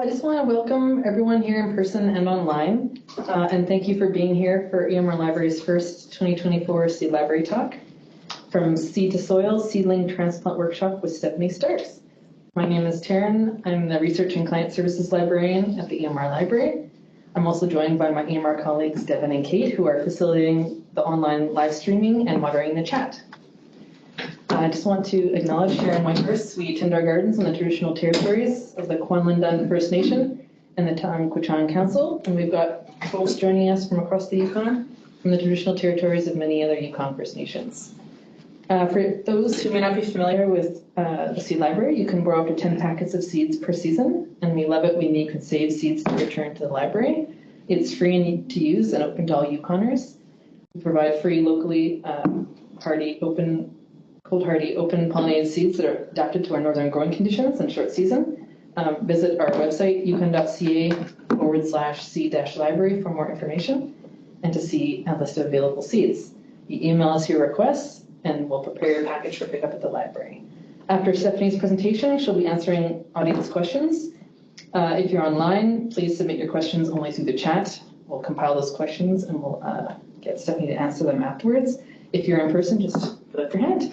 I just want to welcome everyone here in person and online, and thank you for being here for EMR Library's first 2024 Seed Library Talk from Seed to Soil Seedling Transplant Workshop with Stephanie Starks. My name is Taryn. I'm the Research and Client Services Librarian at the EMR Library. I'm also joined by my EMR colleagues Devin and Kate, who are facilitating the online live streaming and moderating the chat. I just want to acknowledge Sharon Winters. We tend our gardens on the traditional territories of the Kwanlin First Nation and the Tam-Quechan Council, and we've got folks joining us from across the Yukon from the traditional territories of many other Yukon First Nations. For those who may not be familiar with the Seed Library, you can borrow up to 10 packets of seeds per season, and we love it when you can save seeds to return to the library. It's free to use and open to all Yukoners. We provide free, locally cold hardy, open pollinated seeds that are adapted to our northern growing conditions and short season. Visit our website, yukon.ca/seed-library for more information and to see a list of available seeds. You email us your requests and we'll prepare your package for pickup at the library. After Stephanie's presentation, she'll be answering audience questions. If you're online, please submit your questions only through the chat. We'll compile those questions and we'll get Stephanie to answer them afterwards. If you're in person, just put up your hand.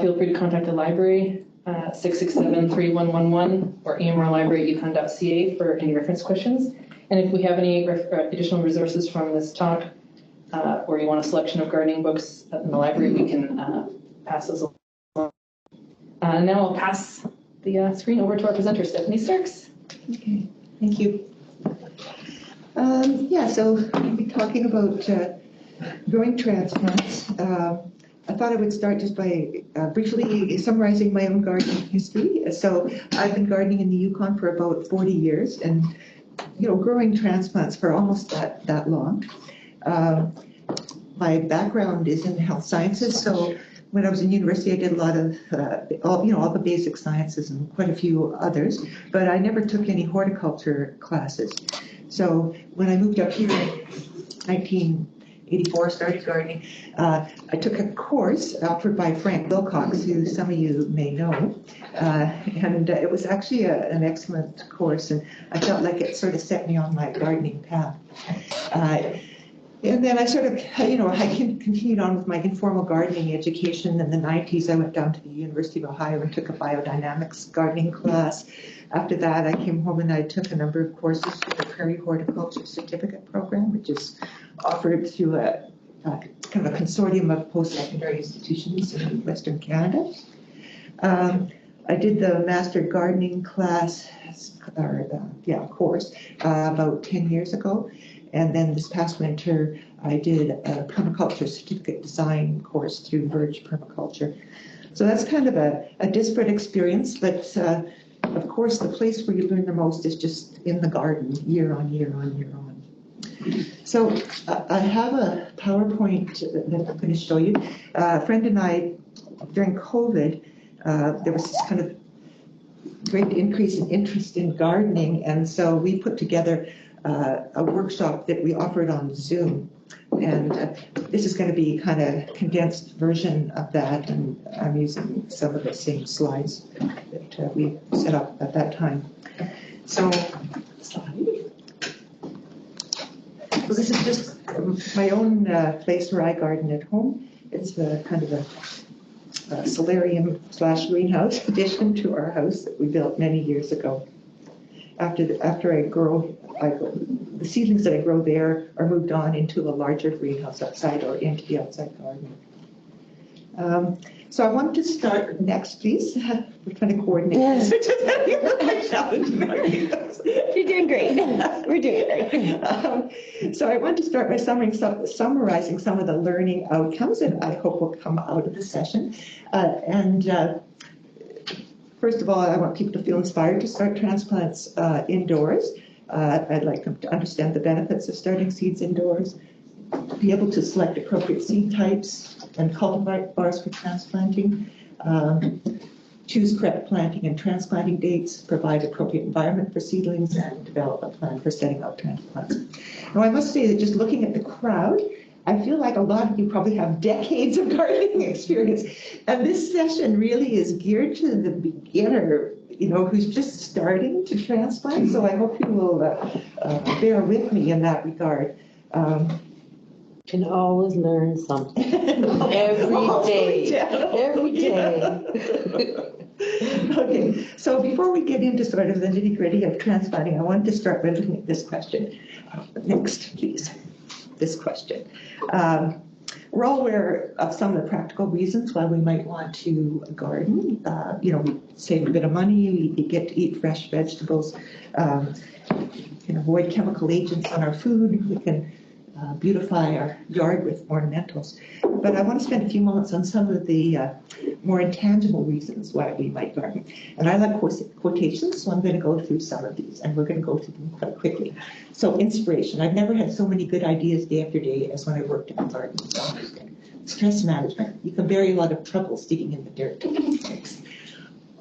Feel free to contact the library, 667-3111 or emrlibrary@yukon.ca for any reference questions. And if we have any additional resources from this talk, or you want a selection of gardening books in the library, we can pass those along. Now I'll pass the screen over to our presenter, Stephanie Starks. Okay, thank you. So we'll be talking about growing transplants. I thought I would start just by briefly summarizing my own gardening history. So I've been gardening in the Yukon for about 40 years and, growing transplants for almost that long. My background is in health sciences, so when I was in university, I did a lot of, all the basic sciences and quite a few others, but I never took any horticulture classes. So when I moved up here in 1984, started gardening, I took a course offered by Frank Wilcox, who some of you may know, and it was actually an excellent course, and I felt like it sort of set me on my gardening path. And then I sort of, I continued on with my informal gardening education. In the 90s, I went down to the University of Ohio and took a biodynamics gardening class. After that, I came home and I took a number of courses through the Prairie Horticulture Certificate Program, which is offered through a kind of a consortium of post-secondary institutions in Western Canada. I did the Master Gardening class, course, about 10 years ago. And then this past winter, I did a permaculture certificate design course through Verge Permaculture. So that's kind of a disparate experience, but of course, the place where you learn the most is just in the garden, year on year on year on. So I have a PowerPoint that I'm going to show you. A friend and I, during COVID, there was this kind of great increase in interest in gardening, and so we put together a workshop that we offered on Zoom. And this is going to be kind of condensed version of that, and I'm using some of the same slides that we set up at that time. So this is just my own place where I garden at home. It's a kind of a solarium/greenhouse addition to our house that we built many years ago. After I grow, the seedlings that I grow there are moved on into a larger greenhouse outside or into the outside garden. So I want to start next, please. We're trying to coordinate this. You're doing great. We're doing great. So I want to start by summarizing some of the learning outcomes that I hope will come out of the session. First of all, I want people to feel inspired to start transplants indoors. I'd like them to understand the benefits of starting seeds indoors, be able to select appropriate seed types and cultivars for transplanting, choose correct planting and transplanting dates, provide appropriate environment for seedlings, and develop a plan for setting up transplants. Now, I must say that just looking at the crowd, I feel like a lot of you probably have decades of gardening experience, and this session really is geared to the beginner, who's just starting to transplant. So I hope you will bear with me in that regard. Can always learn something. Every day. Every day. Okay, so before we get into sort of the nitty-gritty of transplanting, I wanted to start by looking at this question. Next, please. This question. We're all aware of some of the practical reasons why we might want to garden. We save a bit of money, we get to eat fresh vegetables, we can avoid chemical agents on our food, we can beautify our yard with ornamentals. But I want to spend a few moments on some of the more intangible reasons why we might garden. And I like quotations, so I'm going to go through some of these, and we're going to go through them quite quickly. So inspiration. I've never had so many good ideas day after day as when I worked in the garden. Stress management. You can bury a lot of troubles digging in the dirt.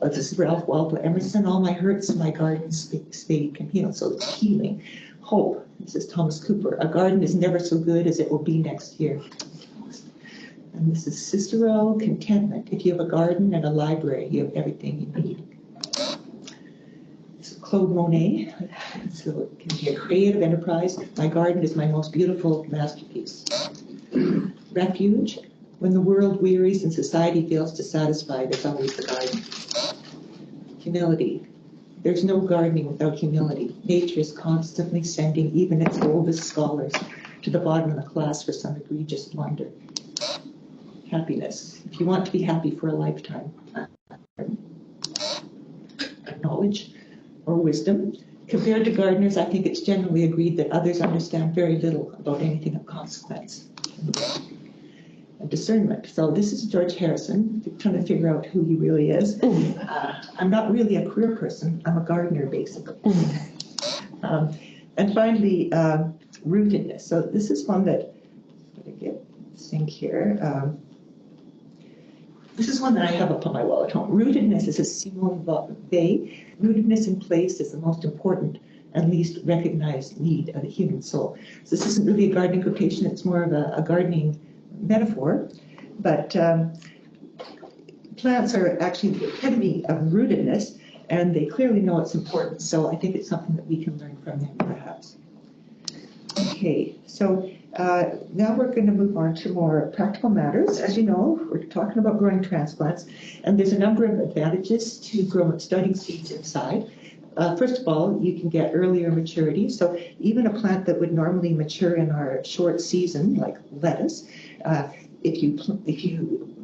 This is Ralph Waldo Emerson. All my hurts in my garden spade can heal. So it's healing. Hope. This is Thomas Cooper. A garden is never so good as it will be next year. And this is Cicero. Contentment. If you have a garden and a library, you have everything you need. This is Claude Monet. So it can be a creative enterprise. My garden is my most beautiful masterpiece. Refuge. When the world wearies and society fails to satisfy, there's always the garden. Humility. There's no gardening without humility. Nature is constantly sending even its oldest scholars to the bottom of the class for some egregious blunder. Happiness. If you want to be happy for a lifetime. Knowledge or wisdom. Compared to gardeners, I think it's generally agreed that others understand very little about anything of consequence. And discernment. So this is George Harrison, trying to figure out who he really is. I'm not really a career person. I'm a gardener, basically. And finally, rootedness. So this is one that, let me get this thing here. This is one that I have up on my wall at home. Rootedness is a Simone Weil. Rootedness in place is the most important and least recognized need of the human soul. So this isn't really a gardening quotation. It's more of a gardening metaphor, but plants are actually the epitome of rootedness, and they clearly know its importance, so I think it's something that we can learn from them, perhaps. Okay, so now we're going to move on to more practical matters. As you know, we're talking about growing transplants, and there's a number of advantages to starting seeds inside. First of all, you can get earlier maturity. So even a plant that would normally mature in our short season, like lettuce, if you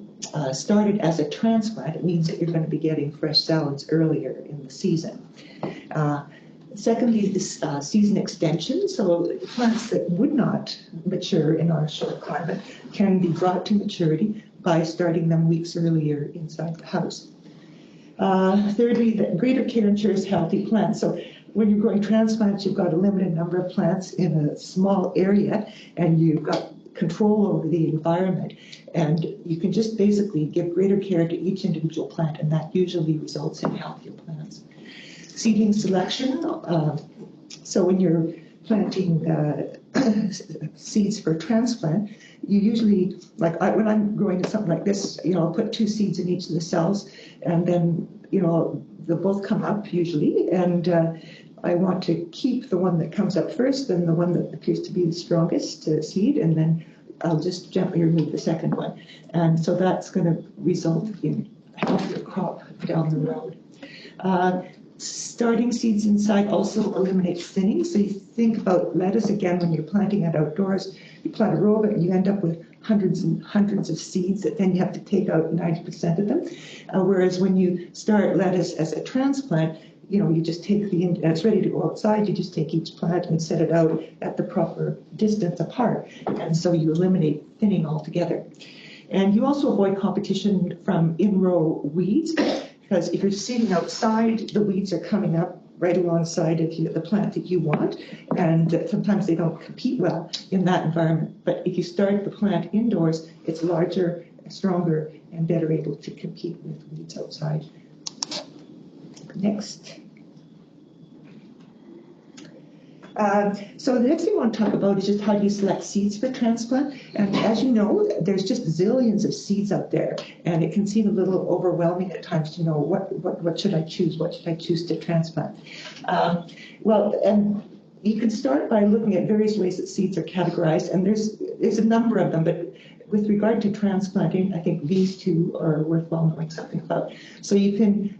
started as a transplant, it means that you're going to be getting fresh salads earlier in the season. Secondly, this season extension. So plants that would not mature in our short climate can be brought to maturity by starting them weeks earlier inside the house. Thirdly, the greater care ensures healthy plants. So when you're growing transplants, you've got a limited number of plants in a small area, and you've got control over the environment. And you can just basically give greater care to each individual plant, and that usually results in healthier plants. Seedling selection. So when you're planting seeds for transplant, you usually, when I'm growing something like this, I'll put 2 seeds in each of the cells, and then, they'll both come up usually, and I want to keep the one that comes up first, then the one that appears to be the strongest seed, and then I'll just gently remove the second one. And so that's going to result in a healthier crop down the road. Starting seeds inside also eliminates thinning. So you think about lettuce again when you're planting it outdoors. You plant a row of it and you end up with hundreds and hundreds of seeds that then you have to take out 90% of them. Whereas when you start lettuce as a transplant, you just take it's ready to go outside, you just take each plant and set it out at the proper distance apart. And so you eliminate thinning altogether. And you also avoid competition from in-row weeds, because if you're seeding outside, the weeds are coming up right alongside of the plant that you want, and sometimes they don't compete well in that environment. But if you start the plant indoors, it's larger, stronger, and better able to compete with weeds outside. Next. So the next thing I want to talk about is just how do you select seeds for transplant. And as you know, there's just zillions of seeds out there, and it can seem a little overwhelming at times to know what should I choose? What should I choose to transplant? And you can start by looking at various ways that seeds are categorized, and there's a number of them, but with regard to transplanting, I think these two are worthwhile knowing something about. So you can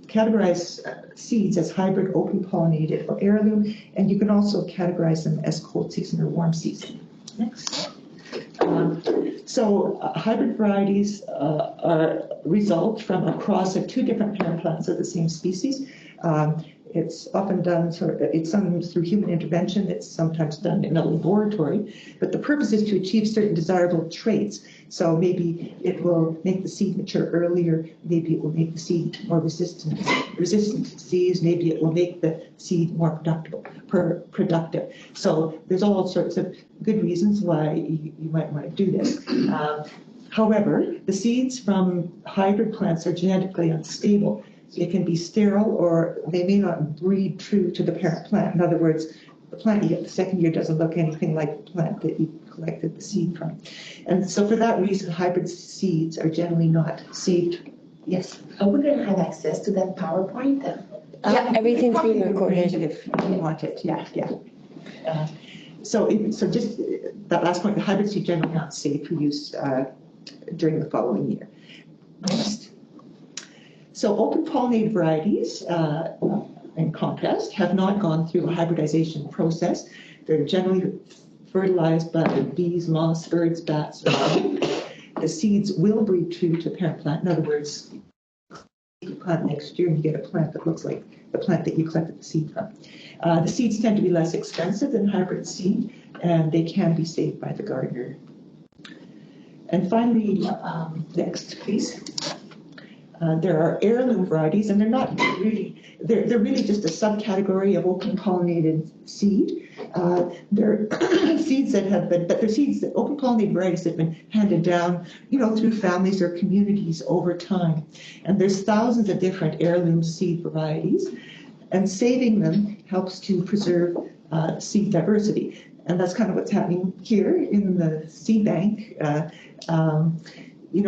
categorize seeds as hybrid, open pollinated, or heirloom, and you can also categorize them as cold season or warm season. Next. Hybrid varieties result from a cross of two different parent plants of the same species. It's often done, it's sometimes through human intervention, it's sometimes done in a laboratory, but the purpose is to achieve certain desirable traits. So maybe it will make the seed mature earlier, maybe it will make the seed more resistant to disease, maybe it will make the seed more productive. So there's all sorts of good reasons why you might want to do this. However, the seeds from hybrid plants are genetically unstable. It can be sterile, or they may not breed true to the parent plant. In other words, the plant you get the second year doesn't look anything like the plant that you collected the seed from. And so for that reason, hybrid seeds are generally not saved. Yes? Are we going to have access to that PowerPoint? Yeah, everything's being recorded. If you want it, yeah. So just that last point, the hybrid seed generally not safe for use during the following year. Next. So open pollinated varieties, in contrast, have not gone through a hybridization process. They're generally fertilized by bees, moths, birds, bats, or the seeds will breed true to the parent plant. In other words, you plant next year and you get a plant that looks like the plant that you collected the seed from. The seeds tend to be less expensive than hybrid seed, and they can be saved by the gardener. And finally, next, please. There are heirloom varieties, and they're really just a subcategory of open pollinated seed. They're seeds that have been, but they're seeds that open pollinated varieties that have been handed down, through families or communities over time. And there's thousands of different heirloom seed varieties, and saving them helps to preserve seed diversity. And that's kind of what's happening here in the seed bank.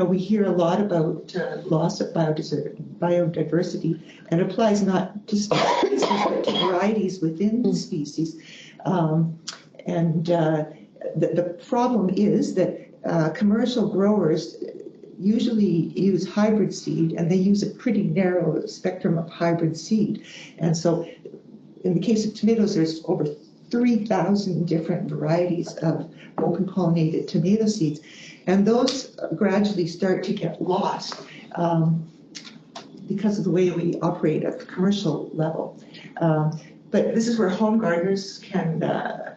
We hear a lot about loss of biodiversity, and it applies not just to species, but to varieties within the species. The problem is that commercial growers usually use hybrid seed, and they use a pretty narrow spectrum of hybrid seed. And so in the case of tomatoes, there's over 3,000 different varieties of open pollinated tomato seeds. And those gradually start to get lost because of the way we operate at the commercial level. But this is where home gardeners can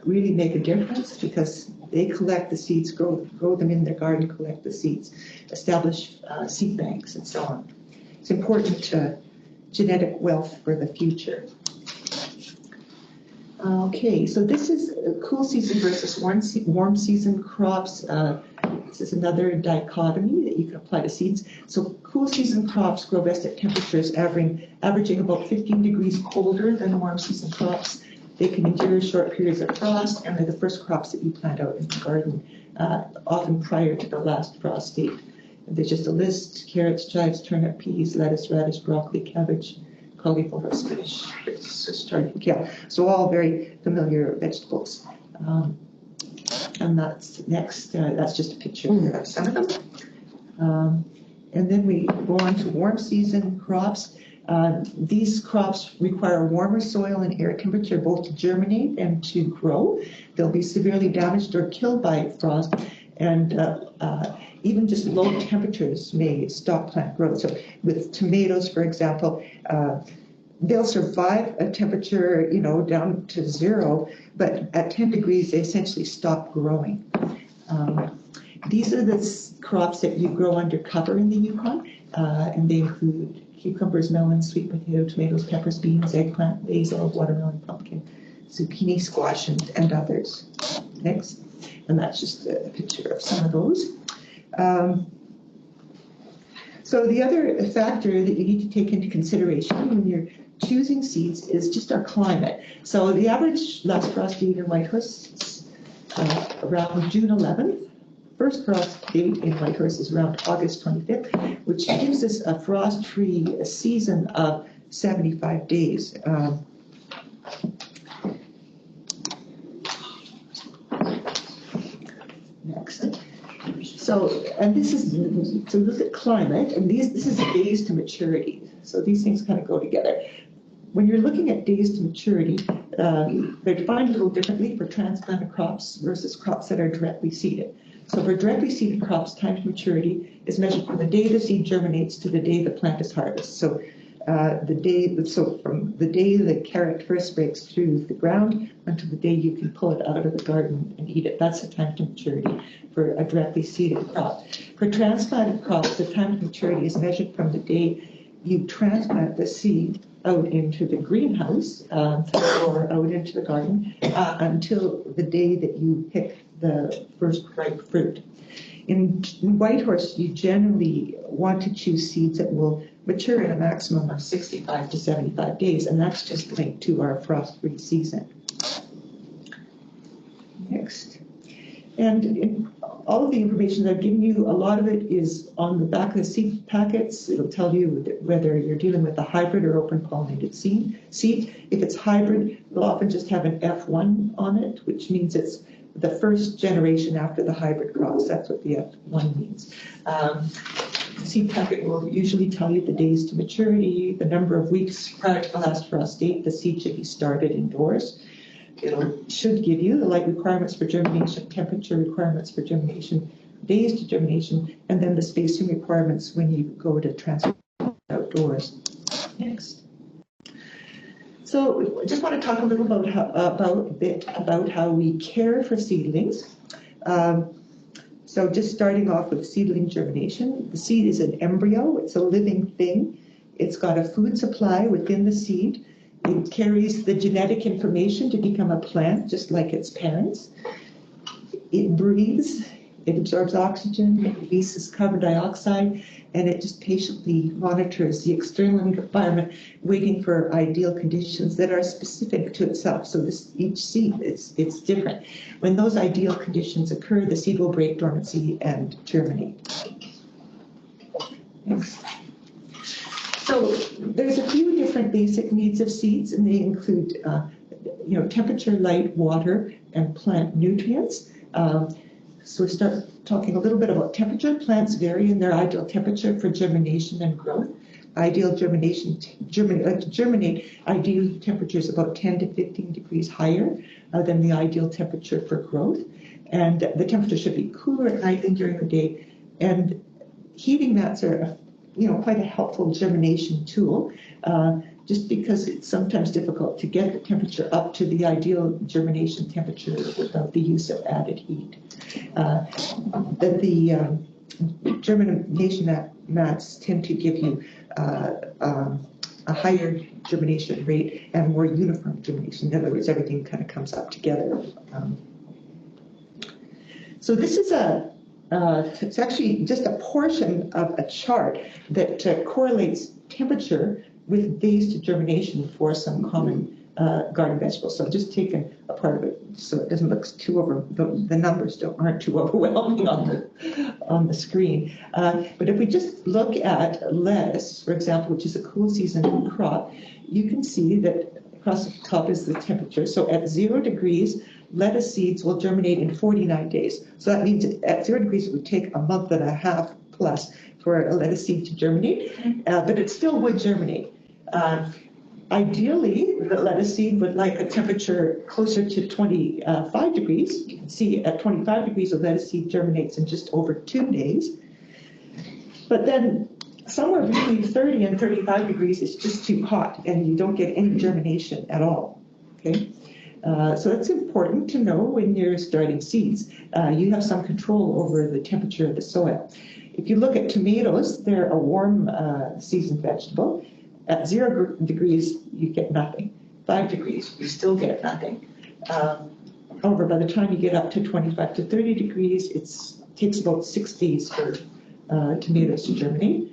really make a difference, because they collect the seeds, grow them in their garden, collect the seeds, establish seed banks, and so on. It's important genetic wealth for the future. Okay, so this is cool season versus warm season crops. This is another dichotomy that you can apply to seeds. So cool season crops grow best at temperatures averaging about 15 degrees colder than warm season crops. They can endure short periods of frost, and they're the first crops that you plant out in the garden, often prior to the last frost date. And there's just a list: carrots, chives, turnip, peas, lettuce, radish, broccoli, cabbage, cauliflower, spinach, starting kale. So all very familiar vegetables. And that's next. That's just a picture of some of them. And then we go on to warm season crops. These crops require warmer soil and air temperature both to germinate and to grow. They'll be severely damaged or killed by frost, and even just low temperatures may stop plant growth. So with tomatoes, for example, they'll survive a temperature, down to 0, but at 10 degrees, they essentially stop growing. These are the crops that you grow under cover in the Yukon, and they include cucumbers, melons, sweet potato, tomatoes, peppers, beans, eggplant, basil, watermelon, pumpkin, zucchini, squash, and others. Next. And that's just a picture of some of those. So the other factor that you need to take into consideration when you're choosing seeds is just our climate. So the average last frost date in Whitehorse is around June 11th. First frost date in Whitehorse is around August 25th, which gives us a frost-free season of 75 days. Next. So, and this is, so look at climate, and this is days to maturity. So these things kind of go together. When you're looking at days to maturity, they're defined a little differently for transplanted crops versus crops that are directly seeded. So for directly seeded crops, time to maturity is measured from the day the seed germinates to the day the plant is harvested. So from the day the carrot first breaks through the ground until the day you can pull it out of the garden and eat it. That's the time to maturity for a directly seeded crop. For transplanted crops, the time to maturity is measured from the day you transplant the seed out into the greenhouse or out into the garden until the day that you pick the first ripe fruit. In Whitehorse, you generally want to choose seeds that will mature in a maximum of 65 to 75 days, and that's just linked to our frost-free season. Next. And in all of the information that I've given you, a lot of it is on the back of the seed packets. It'll tell you whether you're dealing with a hybrid or open pollinated seed. If it's hybrid, it'll often just have an F1 on it, which means it's the first generation after the hybrid cross. That's what the F1 means. The seed packet will usually tell you the days to maturity, the number of weeks prior to the last frost date the seed should be started indoors. It should give you the light requirements for germination, temperature requirements for germination, days to germination, and then the spacing requirements when you go to transplant outdoors. Next. So I just want to talk a little about how we care for seedlings. So just starting off with seedling germination. The seed is an embryo. It's a living thing. It's got a food supply within the seed. It carries the genetic information to become a plant, just like its parents. It breathes, it absorbs oxygen, it releases carbon dioxide, and it just patiently monitors the external environment, waiting for ideal conditions that are specific to itself. So each seed, it's different. When those ideal conditions occur, the seed will break dormancy and germinate. Next. So there's a few different basic needs of seeds, and they include, temperature, light, water, and plant nutrients. So we start talking a little bit about temperature. Plants vary in their ideal temperature for germination and growth. Ideal germinate, ideal temperature is about 10 to 15 degrees higher than the ideal temperature for growth. And the temperature should be cooler at night than during the day. And heating mats are quite a helpful germination tool, just because it's sometimes difficult to get the temperature up to the ideal germination temperature without the use of added heat. The germination mats tend to give you a higher germination rate and more uniform germination. In other words, everything kind of comes up together. So this is it's actually just a portion of a chart that correlates temperature with days to germination for some common garden vegetables. So I've just taken a part of it so it doesn't look too the numbers aren't too overwhelming on the screen. But if we just look at lettuce, for example, which is a cool season crop, you can see that across the top is the temperature. So at 0 degrees, lettuce seeds will germinate in 49 days. So that means at 0 degrees, it would take a month and a half plus for a lettuce seed to germinate, but it still would germinate. Ideally, the lettuce seed would like a temperature closer to 25 degrees. You can see at 25 degrees, a lettuce seed germinates in just over 2 days. But then somewhere between 30 and 35 degrees is just too hot, and you don't get any germination at all. Okay. So it's important to know when you're starting seeds. You have some control over the temperature of the soil. If you look at tomatoes, they're a warm season vegetable. At 0 degrees, you get nothing. 5 degrees, you still get nothing. However, by the time you get up to 25 to 30 degrees, it takes about 6 days for tomatoes to germinate.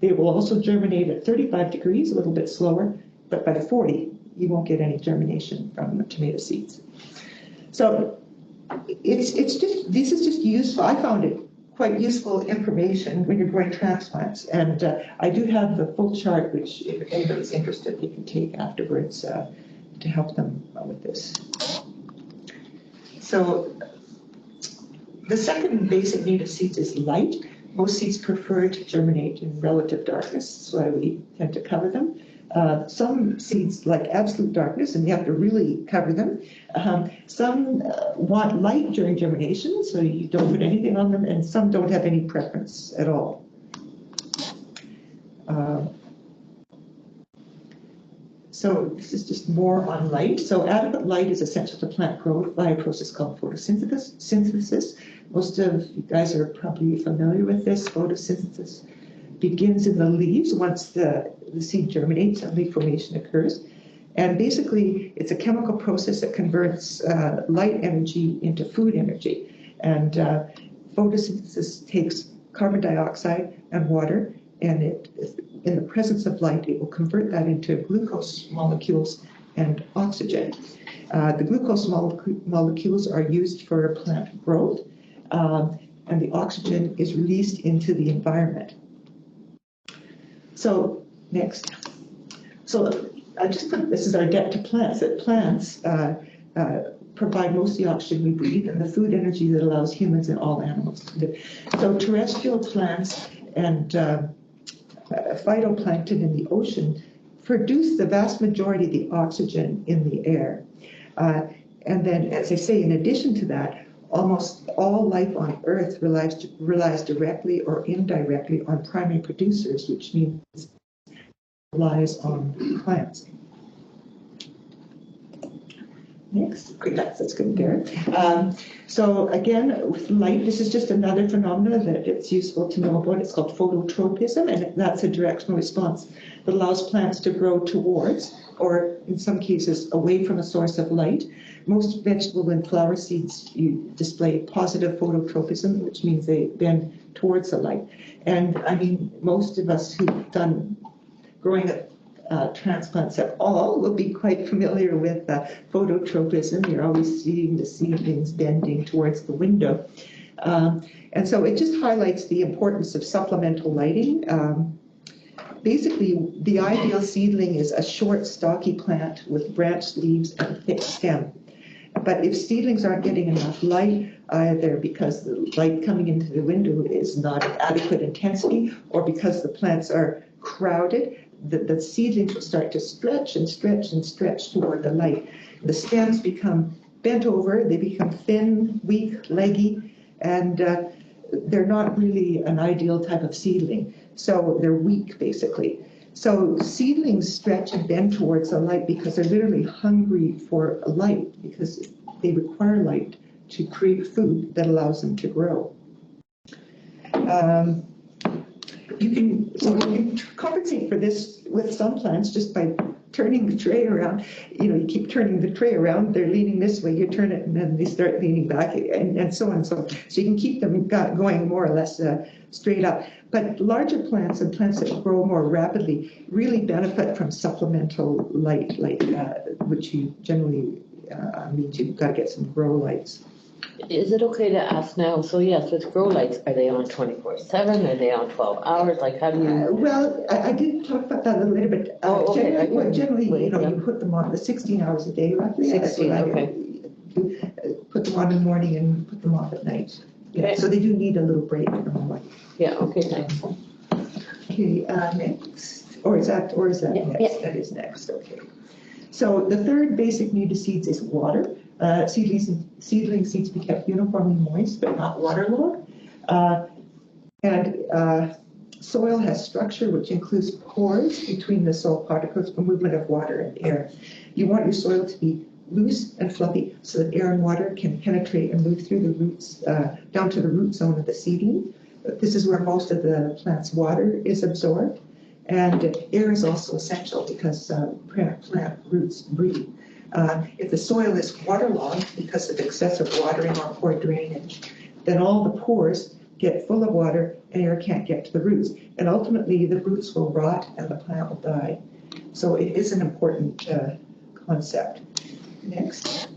They will also germinate at 35 degrees, a little bit slower, but by the 40, you won't get any germination from the tomato seeds. So this is just useful. I found it quite useful information when you're growing transplants. And I do have the full chart, which if anybody's interested, you can take afterwards to help them with this. So the second basic need of seeds is light. Most seeds prefer to germinate in relative darkness. That's why we tend to cover them. Some seeds like absolute darkness, and you have to really cover them. Some want light during germination, so you don't put anything on them, and some don't have any preference at all. So this is just more on light. So adequate light is essential to plant growth by a process called photosynthesis. Most of you guys are probably familiar with this. Photosynthesis begins in the leaves once the seed germinates and leaf formation occurs. And basically, it's a chemical process that converts light energy into food energy. And photosynthesis takes carbon dioxide and water, and in the presence of light, it will convert that into glucose molecules and oxygen. The glucose molecules are used for plant growth, and the oxygen is released into the environment. So next. So I just put, this is our debt to plants, that plants provide most of the oxygen we breathe and the food energy that allows humans and all animals to live. So terrestrial plants and phytoplankton in the ocean produce the vast majority of the oxygen in the air. And then, as I say, in addition to that, almost all life on Earth relies directly or indirectly on primary producers, which means relies on plants. Next. Okay, that's good there. So again, with light, this is just another phenomenon that it's useful to know about. It's called phototropism, and that's a directional response that allows plants to grow towards, or in some cases, away from a source of light. Most vegetable and flower seeds display positive phototropism, which means they bend towards the light. And I mean, most of us who've done growing transplants at all will be quite familiar with phototropism. You're always seeing the seedlings bending towards the window. And so it just highlights the importance of supplemental lighting. Basically, the ideal seedling is a short, stocky plant with branched leaves and a thick stem. But if seedlings aren't getting enough light, either because the light coming into the window is not of adequate intensity, or because the plants are crowded, the seedlings will start to stretch and stretch and stretch toward the light. The stems become bent over, they become thin, weak, leggy, and they're not really an ideal type of seedling. So they're weak, basically. So seedlings stretch and bend towards the light because they're literally hungry for light, because they require light to create food that allows them to grow. You can compensate for this with some plants just by turning the tray around. You know, you keep turning the tray around, they're leaning this way, you turn it, and then they start leaning back, and so on and so on. So you can keep them going more or less straight up. But larger plants and plants that grow more rapidly really benefit from supplemental light, which you generally means you've got to get some grow lights. Is it okay to ask now? So yes, with grow lights, are they on 24/7? Are they on 12 hours? Like, how do you? Well, I did talk about that a little bit. Generally, you know, you put them on the 16 hours a day, roughly. 16, okay. You put them on in the morning and put them off at night. Yeah, Okay. so they do need a little break from the light. Yeah, okay, thanks. Okay, next. Or is that Yeah, next? yeah. That is next, okay. So the third basic need of seeds is water. Seedling seeds be kept uniformly moist but not waterlogged. Soil has structure which includes pores between the soil particles for movement of water and air. You want your soil to be loose and fluffy so that air and water can penetrate and move through the roots down to the root zone of the seedling. This is where most of the plant's water is absorbed. And air is also essential because plant roots breathe. If the soil is waterlogged because of excessive watering or poor drainage, then all the pores get full of water and air can't get to the roots. And ultimately, the roots will rot and the plant will die. So it is an important concept. Next.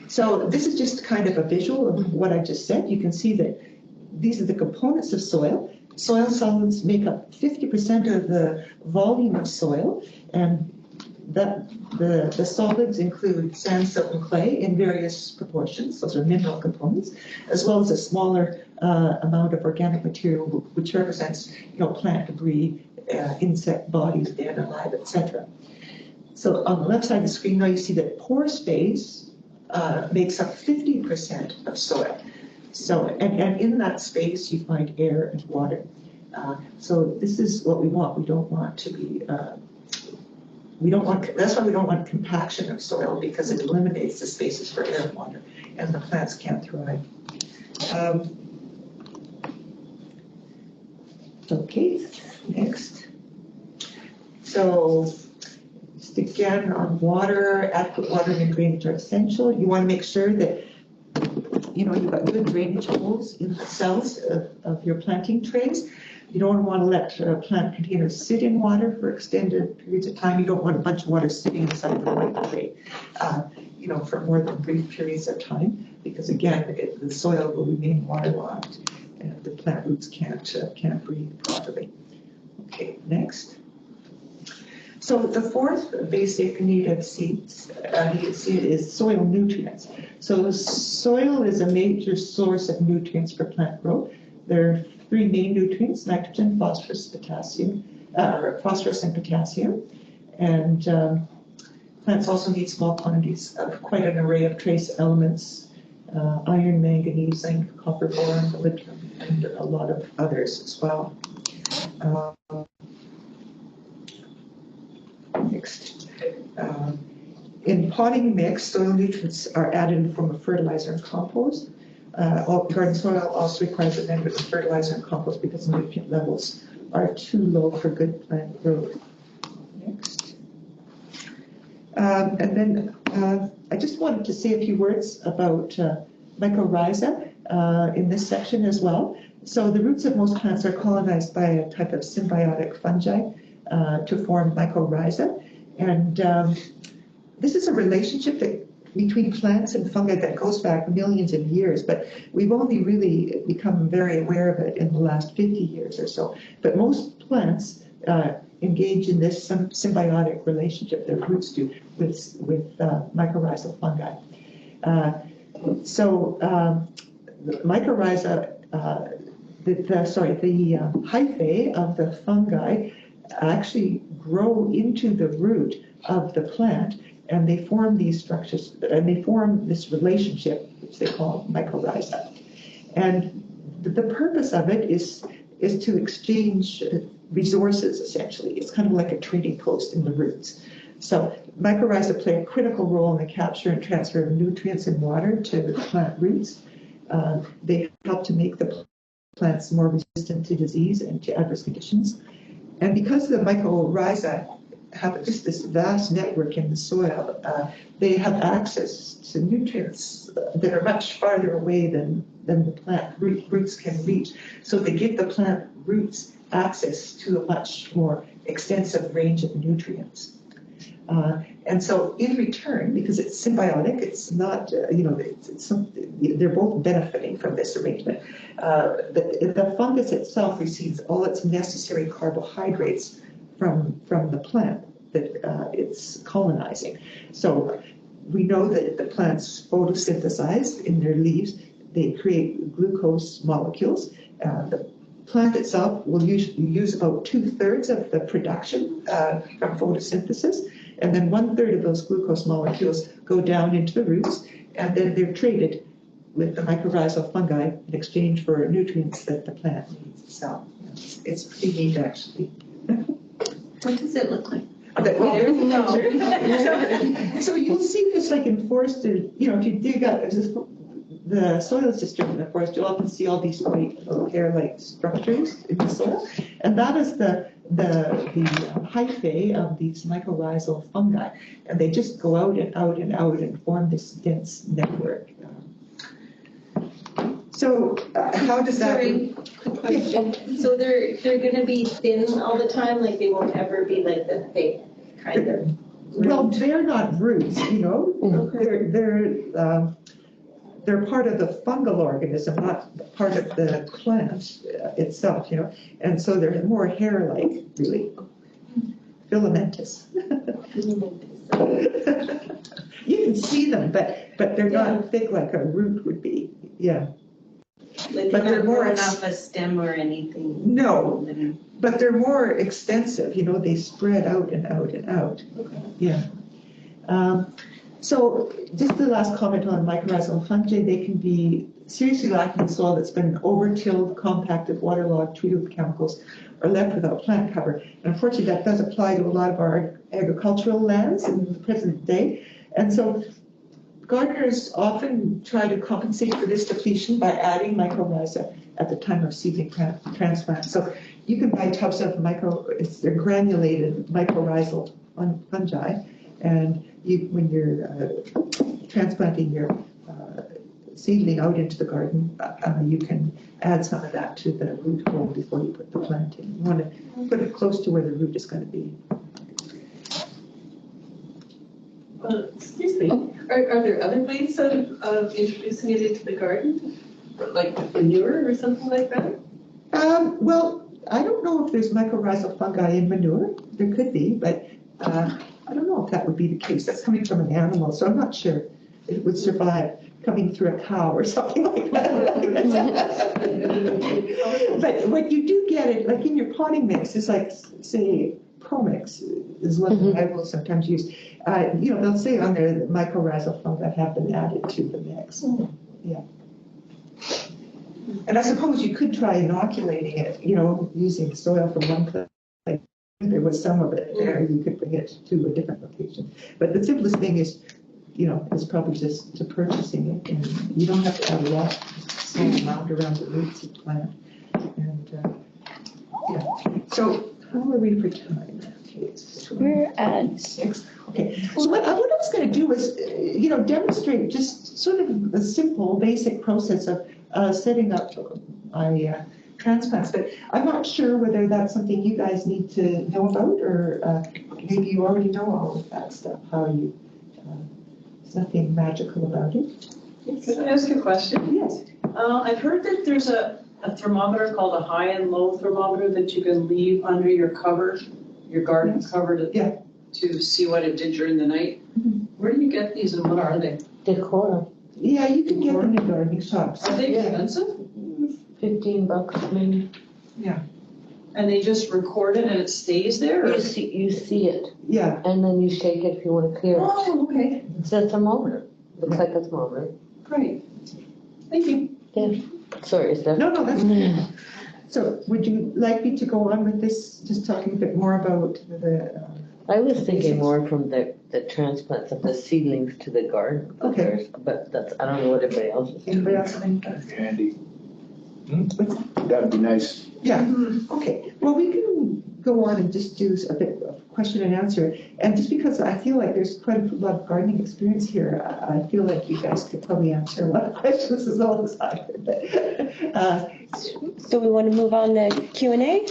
So this is just kind of a visual of what I just said. You can see that these are the components of soil. Soil solids make up 50% of the volume of soil, and that the solids include sand, silt, and clay in various proportions. Those are mineral components, as well as a smaller amount of organic material, which represents, plant debris, insect bodies, dead, alive, etc. So on the left side of the screen now you see that pore space makes up 50% of soil. So, and in that space you find air and water. So this is what we want. We don't want to be, that's why we don't want compaction of soil, because it eliminates the spaces for air and water, and the plants can't thrive. Okay, next. So, just again on water, adequate watering and drainage are essential. You want to make sure that you've got good drainage holes in the cells of your planting trays. You don't want to let plant containers sit in water for extended periods of time. You don't want a bunch of water sitting inside the white tray, for more than brief periods of time, because again, the soil will remain waterlogged and the plant roots can't breathe properly. Okay, next. So the fourth basic need of seeds is soil nutrients. So soil is a major source of nutrients for plant growth. There are three main nutrients: nitrogen, phosphorus, phosphorus and potassium. And plants also need small quantities of quite an array of trace elements: iron, manganese, zinc, copper, boron, molybdenum, and a lot of others as well. Next. In potting mix, soil nutrients are added in the form of fertilizer and compost. Garden soil also requires amendment of fertilizer and compost because the nutrient levels are too low for good plant growth. Next. And then I just wanted to say a few words about mycorrhiza in this section as well. So the roots of most plants are colonized by a type of symbiotic fungi to form mycorrhiza. And this is a relationship between plants and fungi that goes back millions of years, but we've only really become very aware of it in the last 50 years or so. But most plants engage in this symbiotic relationship, their roots do, with mycorrhizal fungi. The mycorrhiza, the hyphae of the fungi actually grow into the root of the plant, and they form these structures, and they form this relationship, which they call mycorrhiza. And the purpose of it is to exchange resources, essentially. It's kind of like a trading post in the roots. So mycorrhiza play a critical role in the capture and transfer of nutrients and water to the plant roots. They help to make the plants more resistant to disease and to adverse conditions. And because the mycorrhiza have just this vast network in the soil, they have access to nutrients that are much farther away than the plant roots can reach. So they give the plant roots access to a much more extensive range of nutrients. And so in return, because it's symbiotic, it's not, they're both benefiting from this arrangement. The fungus itself receives all its necessary carbohydrates from the plant that it's colonizing. So we know that the plants photosynthesize in their leaves. They create glucose molecules. The plant itself will use about 2/3 of the production from photosynthesis, and then 1/3 of those glucose molecules go down into the roots, and then they're traded with the mycorrhizal fungi in exchange for nutrients that the plant needs itself. It's pretty neat, actually. What does it look like? So you'll see this like in forest, if you dig up the soil system in the forest, you'll often see all these white hair-like structures in the soil, and that is the hyphae of these mycorrhizal fungi, and they just go out and out and out and form this dense network. So how does that? Sorry, quick question. So they're going to be thin all the time, like they won't ever be like the thick kind of. Well, they're not roots, you know, they're part of the fungal organism, not part of the plant itself, you know, and so they're more hair-like, really, filamentous. You can see them, but they're not thick like a root would be, yeah. Like But they're more growing off a stem or anything. No, but they're more extensive, you know, they spread out and out and out. Okay. Yeah. So just the last comment on mycorrhizal fungi, they can be seriously lacking in soil that's been over-tilled, compacted, waterlogged, treated with chemicals, or left without plant cover. And unfortunately, that does apply to a lot of our agricultural lands in the present day. And so gardeners often try to compensate for this depletion by adding mycorrhiza at the time of seedling transplant. So you can buy tubs of they're granulated mycorrhizal fungi, and when you're transplanting your seedling out into the garden, you can add some of that to the root hole before you put the plant in. You want to put it close to where the root is going to be. Excuse me, are there other ways of introducing it into the garden? Like manure or something like that? Well, I don't know if there's mycorrhizal fungi in manure. There could be, but I don't know if that would be the case. That's coming from an animal, so I'm not sure it would survive coming through a cow or something like that. But when you do get it, like in your potting mix, it's like, say, Promix is one that I will sometimes use. You know, they'll say on there that mycorrhizal fungi have been added to the mix. Yeah. And I suppose you could try inoculating it, you know, using soil from one place. There was some of it there, you could bring it to a different location. But the simplest thing is, you know, is probably just to purchasing it. And you don't have to add a lot, just small amount around the roots of the plant. And yeah. So how are we for time? Okay, We're at 6. Okay. So what I was going to do was, you know, demonstrate just sort of a simple, basic process of setting up my transplants. But I'm not sure whether that's something you guys need to know about, or maybe you already know all of that stuff. How you? There's nothing magical about it. Can I ask a question? Yes. I've heard that there's a thermometer called a high and low thermometer that you can leave under your cover, your garden cover to see what it did during the night. Where do you get these and what are they? Decor, Yeah, you can get them in gardening shops. Are they expensive? $15 maybe. And they just record it and it stays there? Or? You see it, Yeah. and then you shake it if you want to clear it. Oh, okay, It's a thermometer, looks like a thermometer. great. Thank you. Yeah, sorry, is that? No, that's okay. So would you like me to go on with this, just talking a bit more about the... I was thinking more from the transplants of the seedlings to the garden. Okay. But that's, I don't know what everybody else is thinking. Anybody else have any? That'd be handy. That'd be nice. Yeah, okay. Well, we can go on and just do a bit of question and answer. And just because I feel like there's quite a lot of gardening experience here, I feel like you guys could probably answer a lot of questions as well as I could. But, So we want to move on to Q&A?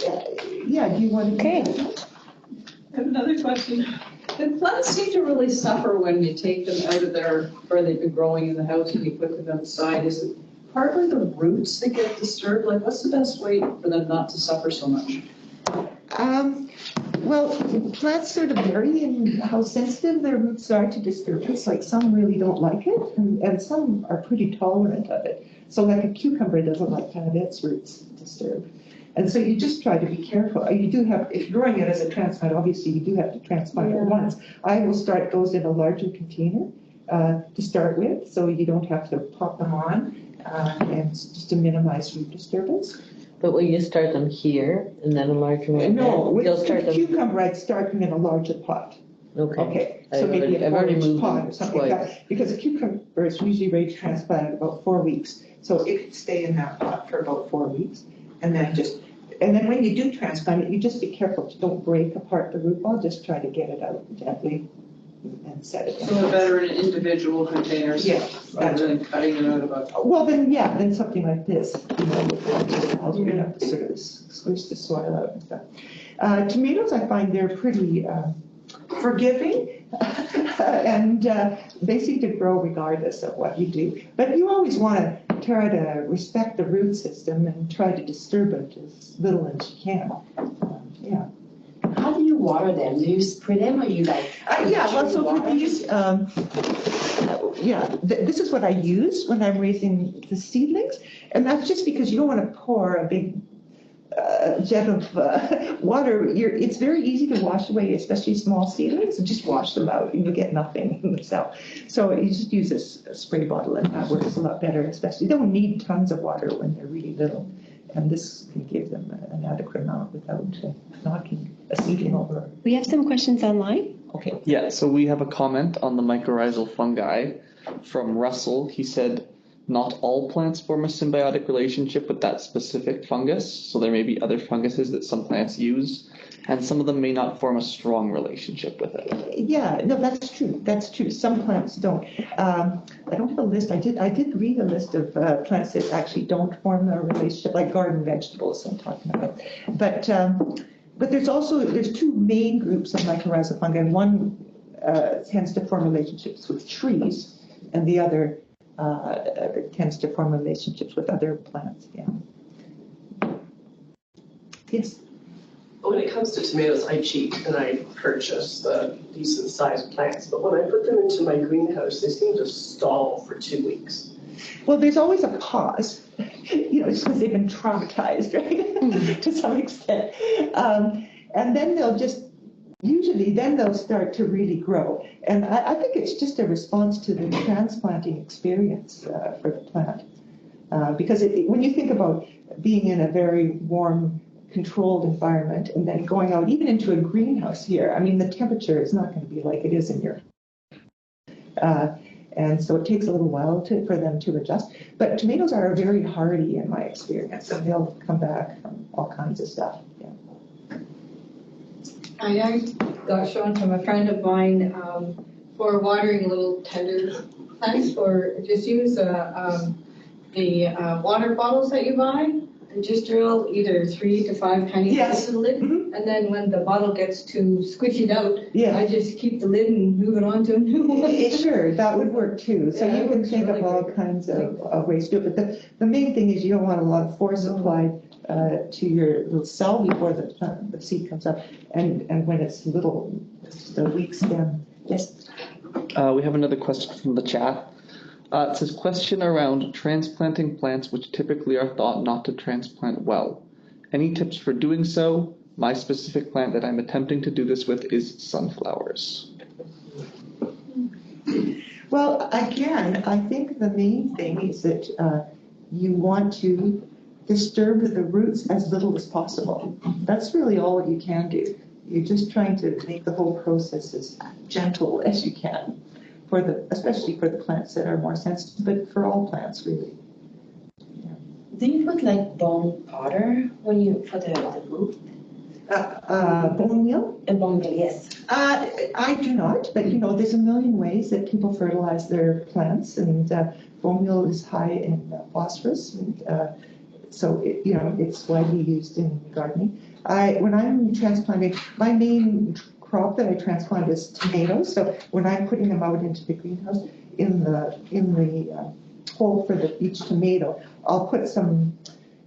yeah, do you want to? Okay. I have another question. The plants seem to really suffer when you take them out of their, where they've been growing in the house and you put them outside. Is it partly the roots that get disturbed? Like, what's the best way for them not to suffer so much? Well, plants sort of vary in how sensitive their roots are to disturbance. Like some really don't like it, and some are pretty tolerant of it. So like a cucumber doesn't like to have its roots disturbed. And so you just try to be careful. You do have, if you're growing it as a transplant, obviously you do have to transplant it once. I will start those in a larger container to start with, so you don't have to pop them on, and just to minimize root disturbance. But will you start them here and then a larger one? No, with You'll start them. cucumber, I'd start them in a larger pot. Okay. So maybe a I've already 4-inch moved pot them or something like twice. that. Because a cucumber is usually ready to transplant in about 4 weeks. So it can stay in that pot for about 4 weeks. And then when you do transplant it, you just be careful to don't break apart the root ball. Just try to get it out gently and set it So down. they're better in individual containers? Yeah, Rather than cutting it out about. Well, then something like this, you know, you have to sort of squish the soil out and stuff. Tomatoes, I find they're pretty forgiving, and they seem to grow regardless of what you do. But you always want to try to respect the root system and try to disturb it as little as you can. Yeah. How do you water them? Do you spray them or you like? Yeah, well, so for these, this is what I use when I'm raising the seedlings. And that's just because you don't want to pour a big jet of water. It's very easy to wash away, especially small seedlings, and just wash them out and you get nothing in the cell. So you just use a spray bottle and that works a lot better, especially. You don't need tons of water when they're really little. And this can give them an adequate amount without knocking a seedling over. We have some questions online. Okay. Yeah, so we have a comment on the mycorrhizal fungi from Russell. He said, not all plants form a symbiotic relationship with that specific fungus, so there may be other funguses that some plants use, and some of them may not form a strong relationship with it. Yeah, no, that's true. That's true. Some plants don't. I don't have a list. I did read a list of plants that actually don't form a relationship, like garden vegetables I'm talking about. But there's two main groups of mycorrhizal fungi. One tends to form relationships with trees, and the other tends to form relationships with other plants. Yeah. Yes. When it comes to tomatoes, I cheat and I purchase the decent sized plants, but when I put them into my greenhouse, they seem to stall for 2 weeks. Well, there's always a pause, just because they've been traumatized, right, to some extent. And then they'll start to really grow. And I think it's just a response to the transplanting experience for the plant. Because when you think about being in a very warm, controlled environment and then going out even into a greenhouse here, I mean, the temperature is not going to be like it is in your and so it takes a little while for them to adjust. But tomatoes are very hardy in my experience, and they'll come back from all kinds of stuff. Yeah. I got shown from a friend of mine for watering little tender plants, or just use the water bottles that you buy and just drill either 3 to 5 tiny holes in the lid. Mm-hmm. And then when the bottle gets too squishy out, I just keep the lid and move it on to a new one. Sure, that would work too. So you can think of all kinds of ways to do it. But the main thing is you don't want a lot of force applied to your little cell before the seed comes up. And when it's little, just a weak stem. Yes? We have another question from the chat. It says, question around transplanting plants which typically are thought not to transplant well. Any tips for doing so? My specific plant that I'm attempting to do this with is sunflowers. Well, again, I think the main thing is that you want to disturb the roots as little as possible. That's really all you can do. You're just trying to make the whole process as gentle as you can, especially for the plants that are more sensitive, but for all plants, really. Do you put like bone powder for the root? Bone meal? Bone meal, yes. I do not, but there's a million ways that people fertilize their plants, and bone meal is high in phosphorus, and so it's widely used in gardening. When I'm transplanting, my main crop that I transplant is tomatoes. So when I'm putting them out into the greenhouse, in the hole for each tomato, I'll put some.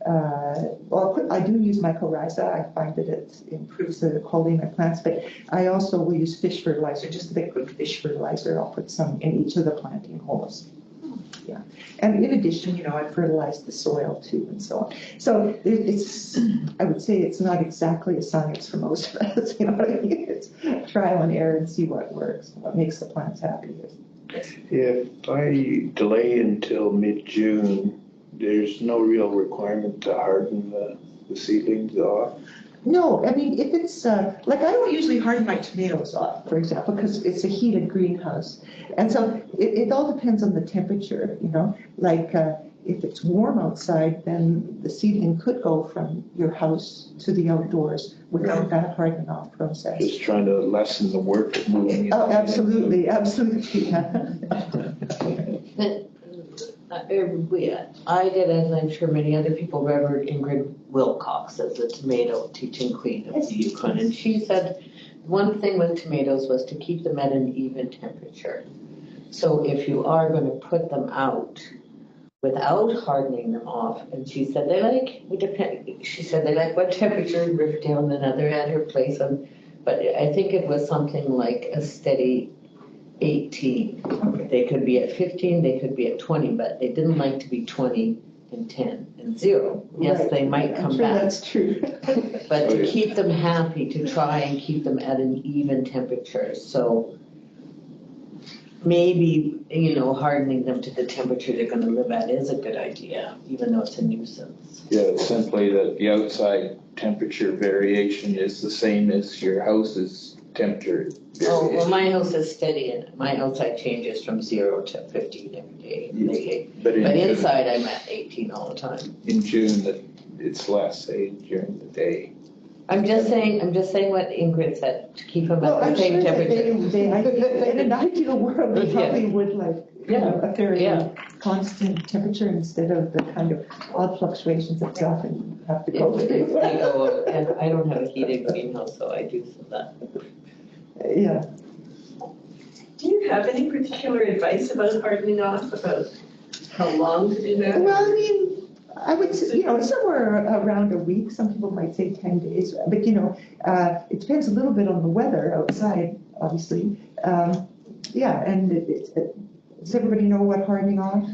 I do use mycorrhiza. I find that it improves the quality of my plants, but I also will use fish fertilizer, just liquid fish fertilizer. I'll put some in each of the planting holes. Yeah, and in addition, I fertilize the soil too, and so on. So I would say it's not exactly a science for most of us. You know what I mean? It's trial and error and see what works, what makes the plants happy. If I delay until mid-June, there's no real requirement to harden the seedlings off. No, I mean, if it's, like I don't usually harden my tomatoes off, for example, because it's a heated greenhouse. And so it all depends on the temperature, like if it's warm outside, then the seedling could go from your house to the outdoors without that hardening off process. Just trying to lessen the work of moving. Oh, absolutely, absolutely. I did, as I'm sure many other people, Reverend Ingrid Wilcox as the tomato teaching queen of the Yukon, and she said one thing with tomatoes was to keep them at an even temperature. So if you are gonna put them out without hardening them off, and she said she said they like what temperature in Riverdale, and another at her place, but I think it was something like a steady 18. They could be at 15, they could be at 20, but they didn't like to be 20 and 10 and 0. Yes, Right. they might come I'm sure back. that's true. But to keep them happy, to try and keep them at an even temperature. So maybe, hardening them to the temperature they're going to live at is a good idea, even though it's a nuisance. Yeah, simply that the outside temperature variation is the same as your house's temperature variation. Oh, well, my house is steady and my outside changes from 0 to 15 every day. But Inside I'm at 18 all the time. In June, it's less, say, during the day. I'm just saying what Ingrid said, to keep them at the same temperature. In an ideal world, they probably would a fairly constant temperature instead of the kind of odd fluctuations that they often have to go through. And I don't have a heated greenhouse, so I do some that. Yeah. Do you have any particular advice about hardening off, about how long to do that? Well, I mean, I would say, somewhere around a week. Some people might say 10 days, but it depends a little bit on the weather outside, obviously. And does everybody know what hardening off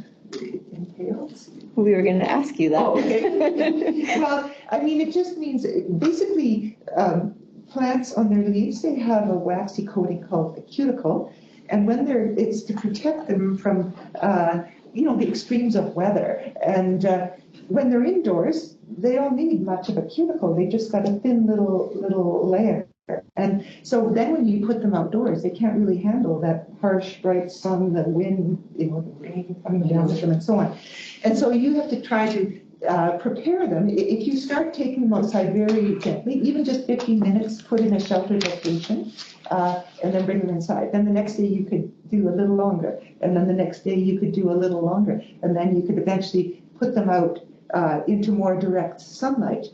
entails? We were going to ask you that. Oh, okay. Well, I mean, it just means basically plants on their leaves, they have a waxy coating called a cuticle, and it's to protect them from the extremes of weather. And when they're indoors, they don't need much of a cuticle. They just got a thin little layer. And so then when you put them outdoors, they can't really handle that harsh, bright sun, the wind, the rain coming down with them and so on. And so you have to try to prepare them. If you start taking them outside very gently, even just 15 minutes, put in a sheltered location, and then bring them inside. Then the next day you could do a little longer. And then the next day you could do a little longer. And then you could eventually put them out into more direct sunlight.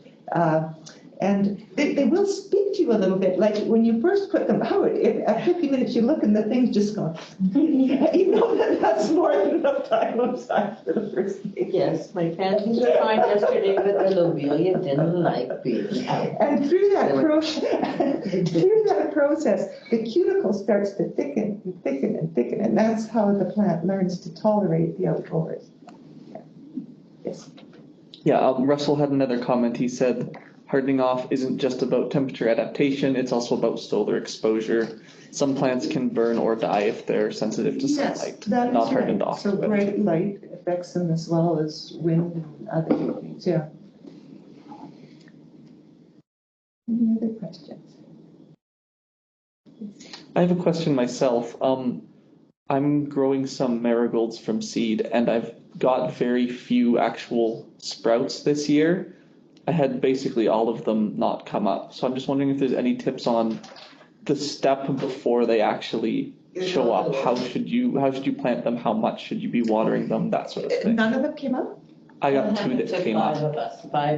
And they will speak to you a little bit. Like when you first put them out, at 50 minutes you look and the thing's just gone. That's more than enough time outside for the first day. Yes, my pansies were fine yesterday, but the lobelia didn't like being out. And through that process, the cuticle starts to thicken and thicken and thicken, and that's how the plant learns to tolerate the outdoors. Yeah. Yes. Yeah, Russell had another comment. He said, hardening off isn't just about temperature adaptation, it's also about solar exposure. Some plants can burn or die if they're sensitive to sunlight, that not is hardened right. off. So bright light affects them as well as wind and other things, yeah. Any other questions? I have a question myself. I'm growing some marigolds from seed, and I've got very few actual sprouts this year. I had basically all of them not come up. So I'm just wondering if there's any tips on the step before they actually show up. How should you plant them? How much should you be watering them? That sort of thing. None of them came up? I got 2 that came up.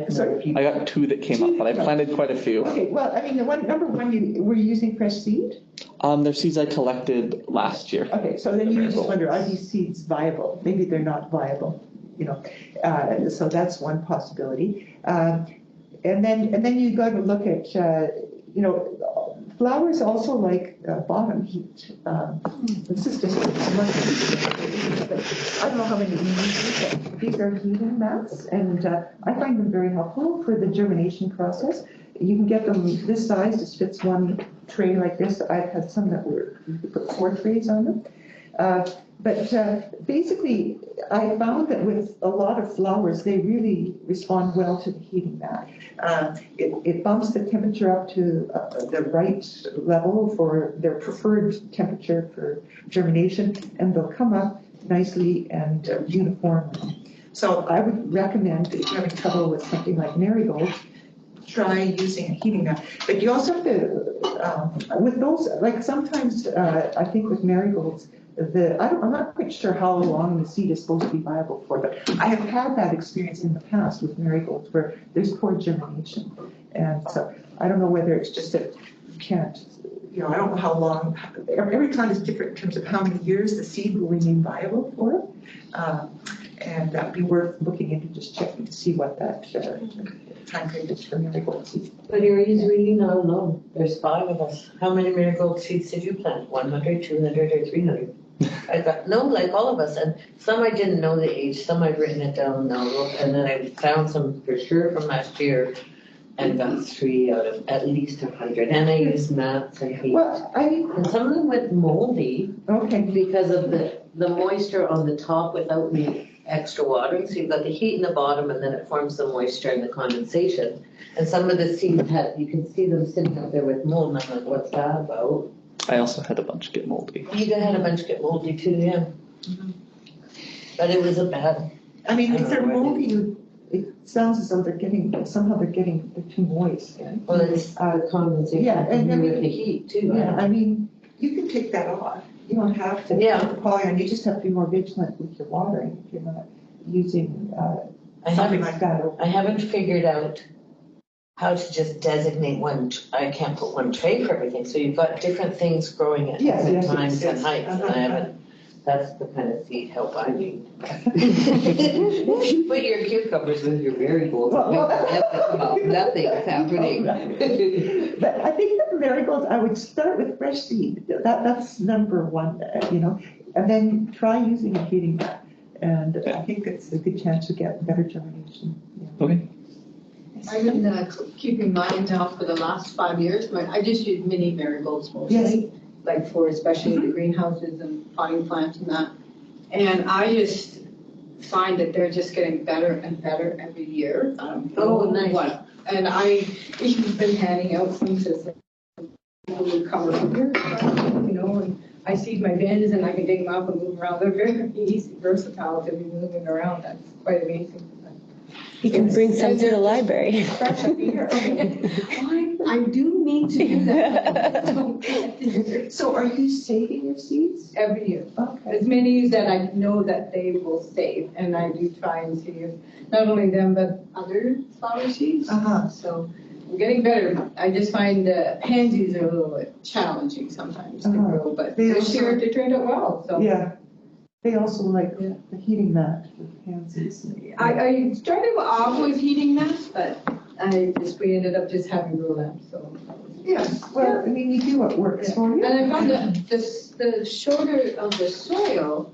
Sorry? I got 2 that came up, but I planted quite a few. Okay, well, I mean, number one, were you using fresh seed? They're seeds I collected last year. Okay, so then you just wonder, are these seeds viable? Maybe they're not viable, so that's one possibility. And then you got to look at, flowers also like bottom heat. This is just I don't know how many you use, but these are heating mats, and I find them very helpful for the germination process. You can get them this size, just fits one tray like this. I've had some that you could put 4 trays on them. But basically, I found that with a lot of flowers, they really respond well to the heating mat. It bumps the temperature up to the right level for their preferred temperature for germination, and they'll come up nicely and uniformly. So I would recommend, if you're having trouble with something like marigolds, try using a heating mat. But you also have to, with those, like sometimes I think with marigolds, I'm not quite sure how long the seed is supposed to be viable for, but I have had that experience in the past with marigolds where there's poor germination. And so I don't know whether it's just that you can't I don't know how long, every plant is different in terms of how many years the seed will remain viable for. And that would be worth looking into, just checking to see what that time period is for marigold seeds. But you're really not alone. There's 5 of us. How many marigold seeds did you plant? 100, 200, or 300? I got, no, like all of us. And some I didn't know the age, some I've written it down now. And then I found some for sure from last year and got 3 out of at least 100. And I used mats and heat. Well, And some of them went moldy okay. because of the moisture on the top without the extra watering. So you've got the heat in the bottom and then it forms the moisture and the condensation. And some of the seeds had, you can see them sitting up there with mold. And I'm like, what's that about? I also had a bunch get moldy. You had a bunch get moldy too, yeah. But it was a bad. I mean, if I they're don't know, moldy, it sounds as though they're too moist. Yeah? Well, it's condensation. Yeah, and I mean, with the heat too. Yeah, I mean, you can take that off. You don't have to. Yeah. Put the poly on. You just have to be more vigilant with your watering if you're not using I something haven't, like that. I haven't figured out how to just designate one. I can't put one tray for everything. So you've got different things growing at different times and heights. And I haven't. That's the kind of seed help I need. If you put your cucumbers with your marigolds, nothing's happening. But I think that the marigolds, I would start with fresh seed. That's number one, and then try using a heating mat. And I think it's a good chance to get better germination. Yeah. Okay. I've been keeping mine now for the last 5 years. I just use mini marigolds mostly, like for especially the greenhouses and potting plants and that. And I just find that they're just getting better and better every year. Oh, nice. What? And I even been handing out things as people who come around here, and I seed my bins and I can dig them up and move around. They're very easy, versatile to be moving around. That's quite amazing. You can bring some to the library. Fresh up here. I do mean to do that. So are you saving your seeds? Every year. Okay. As many that I know that they will save, and I do try and see if not only them but other flower seeds. So I'm getting better. I just find pansies are a little bit challenging sometimes to grow, but this year they turned out well. So yeah. They also like the heating mat for pansies. I started off with heating mats, but we ended up just having grow lamps. So yes, well, I mean, you do what works for you. And I found that the shorter of the soil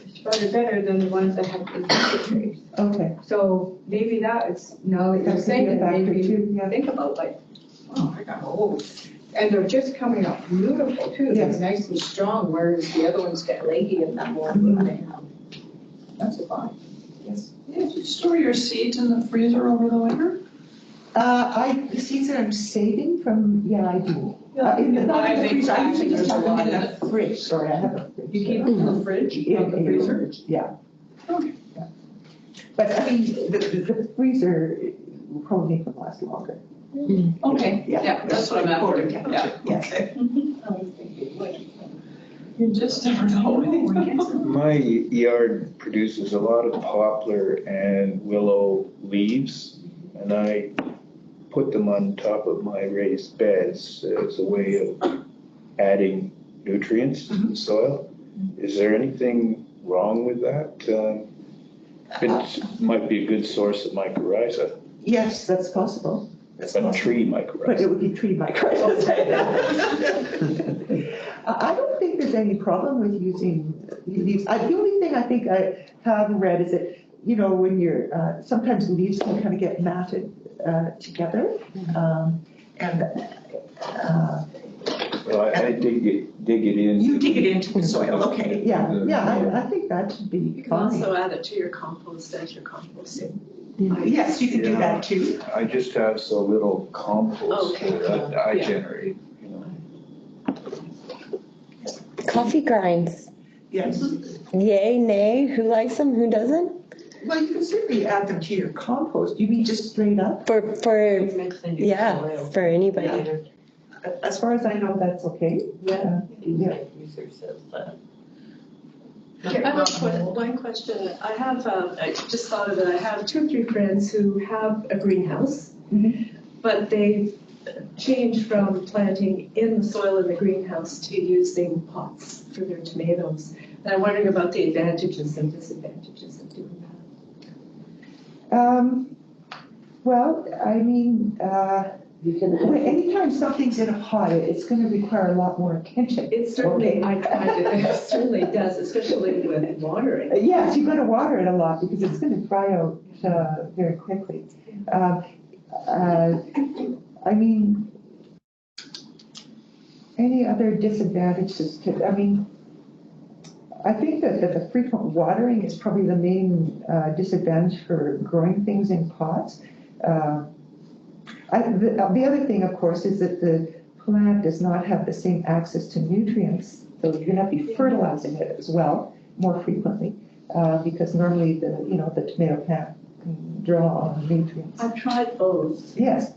is rather better than the ones that have the trays. Okay. So maybe that is, now that you're saying it, made me think about like, oh, I got old. And they're just coming up beautiful too. They're nice and strong, whereas the other ones get leggy and that more. That's fine. Yes. Yeah, do you store your seeds in the freezer over the winter? The seeds that I'm saving from, I do. Not in the freezer. I usually just have them in the fridge. Sorry, I have a fridge. You keep them in the fridge, not the freezer? Yeah. Okay. Yeah. But I mean, the freezer will probably make them last longer. Okay, Yeah. yeah, that's what I'm after. Yeah. Yes. You just never know. My yard produces a lot of poplar and willow leaves, and I put them on top of my raised beds as a way of adding nutrients to the soil. Is there anything wrong with that? It might be a good source of mycorrhiza. Yes, that's possible. But tree mycorrhiza. But it would be tree mycorrhiza. I don't think there's any problem with using leaves. The only thing I think I have read is that, when you're, sometimes leaves can kind of get matted together. Well, I dig it in. You dig it into the soil, okay. Yeah, I think that should be You can fine. also add it to your compost as you're composting. Yes, you can do that too. I just have so little compost Okay. that I Yeah. generate, Coffee grinds. Yes. Yay, nay, who likes them, who doesn't? Well, you can certainly add them to your compost. You mean just straight up? For Mixing your soil. for anybody. As far as I know, that's okay. Yeah. Yeah. Research says that. I have one question. I have, I just thought of it, I have 2 or 3 friends who have a greenhouse, but they change from planting in the soil in the greenhouse to using pots for their tomatoes. And I'm wondering about the advantages and disadvantages of doing that. Well, I mean, You can anytime something's in a pot, it's going to require a lot more attention. It certainly, Okay. I find it certainly does, especially with watering. Yes, you've got to water it a lot because it's going to dry out very quickly. I mean, any other disadvantages to, I mean, I think that the frequent watering is probably the main disadvantage for growing things in pots. The other thing, of course, is that the plant does not have the same access to nutrients, so you're going to be fertilizing it as well more frequently, because normally the tomato plant can draw on nutrients. I've tried both. Yes.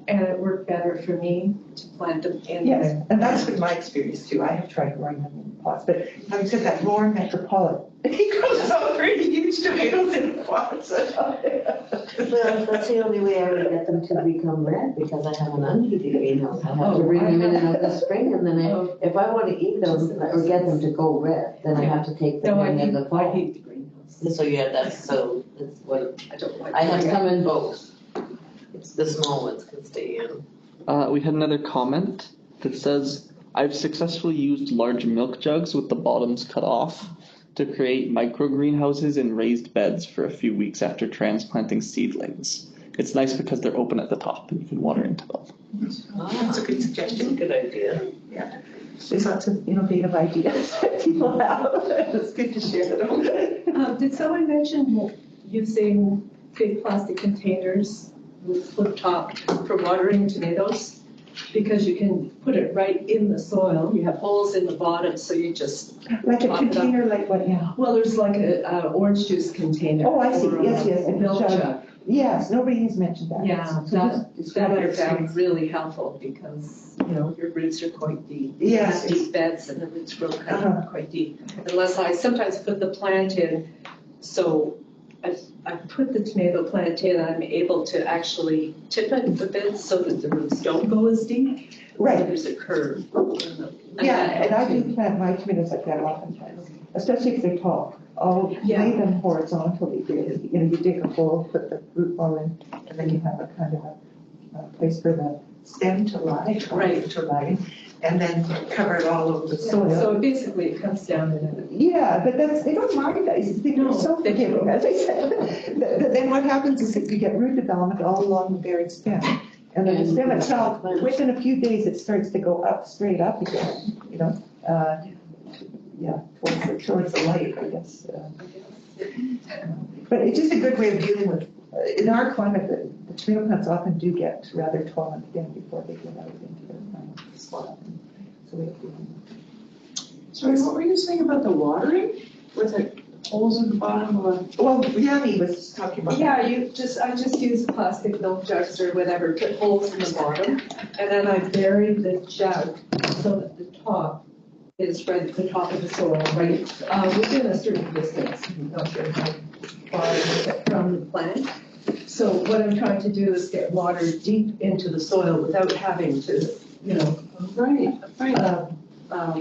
And it worked better for me to plant them in. Yes, and that's been my experience too. I have tried growing them in pots, but having said that, Lauren Metropolitan, he grows some pretty huge tomatoes in pots. Well, that's the only way I would get them to become red, because I have an unheated greenhouse. I have to bring them in the spring, and then if I want to eat them or get them to go red, then I have to take them in the fall. I hate the greenhouse. So yeah, that's what, I don't like. I have some in both. The small ones can stay in. We had another comment that says, I've successfully used large milk jugs with the bottoms cut off to create micro greenhouses in raised beds for a few weeks after transplanting seedlings. It's nice because they're open at the top and you can water into them. That's a good suggestion. Good idea. Yeah. There's lots of innovative ideas that people have. It's good to share them. Did someone mention using big plastic containers with flip top for watering tomatoes? Because you can put it right in the soil. You have holes in the bottom, so you just Like a top it up. container, like what? Yeah. Well, there's like a orange juice container. Oh, I see. or Yes, yes. A milk jug. Yes, nobody has mentioned that. Yeah, So that I it's found really helpful because, your roots are quite deep. Yes. Deep beds and the roots grow Uh-huh. quite deep. Unless I sometimes put the plant in, so I put the tomato plant in, I'm able to actually tip it a bit so that the roots don't go as deep. Right. So there's a curve. Yeah, and I do plant my tomatoes like that oftentimes, especially if they're tall. I'll lay them horizontally, really. You dig a hole, put the root ball in, and then you have a kind of a place for the stem to lie, and then cover it all over the soil. So basically it comes down in it. Yeah, but they don't mind that. They're so forgiving, as I said. Then what happens is that you get root development all along the bearing stem. And then the stem itself, within a few days, it starts to go up, straight up again, towards the light, I guess. But it's just a good way of dealing with, in our climate, the tomato plants often do get rather tall and thin before they get out into their final spot. So we have to. Sorry, what were you saying about the watering? Was it holes in the bottom of a? Well, Yami was talking about. Yeah, I just use plastic milk jugs or whatever, put holes in the bottom, and then I bury the jug so that the top is right at the top of the soil, right, within a certain distance, not sure how far is it from the plant. So what I'm trying to do is get water deep into the soil without having to,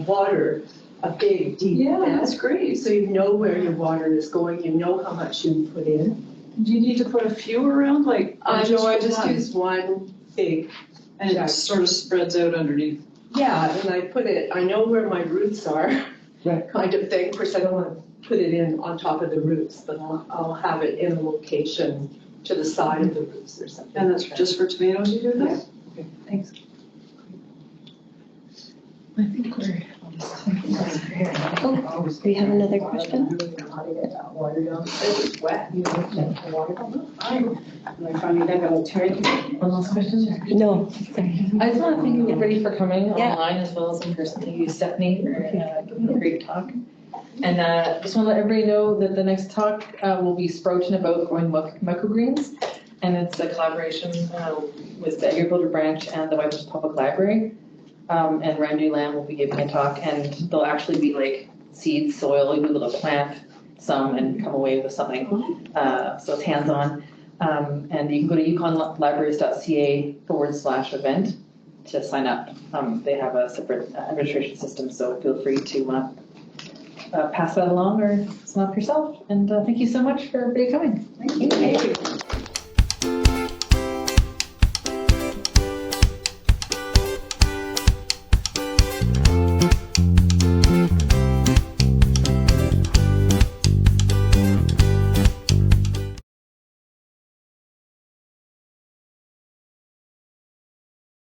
water a big, deep bed. Yeah, that's great. So you know where your water is going, you know how much you put in. Do you need to put a few around, like? No, I just use one big And it sort of spreads out underneath. Yeah, and I know where my roots are, Right. kind of thing. Of course, I don't want to put it in on top of the roots, but I'll have it in a location to the side of the roots or something. And that's just for tomatoes you do that? Okay, thanks. I think we're. We have another question? It's wet. One last question? No, sorry. I just want to thank everybody for coming Yeah. online as well as in person. Thank you, Stephanie, for giving a great talk. And just want to let everybody know that the next talk will be Sprouting about growing microgreens. And it's a collaboration with the Agriculture Branch and the Whitehorse Public Library. And Randy Lamb will be giving a talk, and there'll actually be like seeds, soil, you'll be able to plant some and come away with something. So it's hands-on. And you can go to yukonlibraries.ca/event to sign up. They have a separate registration system, so feel free to pass that along or sign up yourself. And thank you so much for coming. Thank you.